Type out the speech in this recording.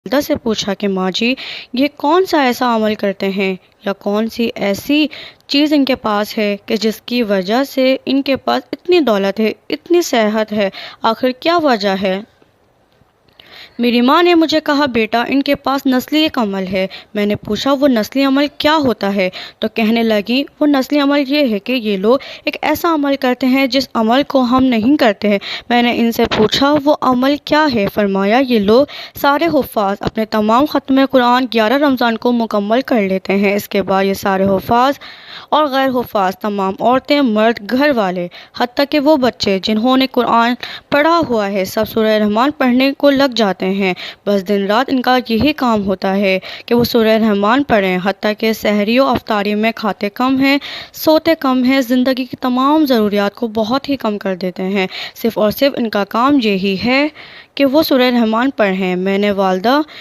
والدہ سے پوچھا کہ ماں جی، یہ کون سا ایسا عمل کرتے ہیں یا کون سی ایسی چیز ان کے پاس ہے کہ جس کی وجہ سے ان کے پاس اتنی دولت ہے، اتنی صحت ہے، آخر کیا وجہ ہے؟ میری ماں نے مجھے کہا بیٹا ان کے پاس نسلی ایک عمل ہے۔ میں نے پوچھا وہ نسلی عمل کیا ہوتا ہے؟ تو کہنے لگی وہ نسلی عمل یہ ہے کہ یہ لوگ ایک ایسا عمل کرتے ہیں جس عمل کو ہم نہیں کرتے ہیں۔ میں نے ان سے پوچھا وہ عمل کیا ہے؟ فرمایا یہ لوگ سارے حفاظ اپنے تمام ختم قرآن 11 رمضان کو مکمل کر لیتے ہیں۔ اس کے بعد یہ سارے حفاظ اور غیر حفاظ تمام عورتیں، مرد، گھر والے، حتیٰ کہ وہ بچے جنہوں نے قرآن پڑھا ہوا ہے سب سورہ رحمان پڑھنے کو لگ جاتے ہیں۔ بس دن رات ان کا یہی کام ہوتا ہے کہ وہ سورہ رحمان پڑھیں، حتیٰ کہ سحری و افطاری میں کھاتے کم ہیں، سوتے کم ہیں، زندگی کی تمام ضروریات کو بہت ہی کم کر دیتے ہیں۔ صرف اور صرف ان کا کام یہی ہے کہ وہ سورہ رحمان پڑھیں۔ میں نے والدہ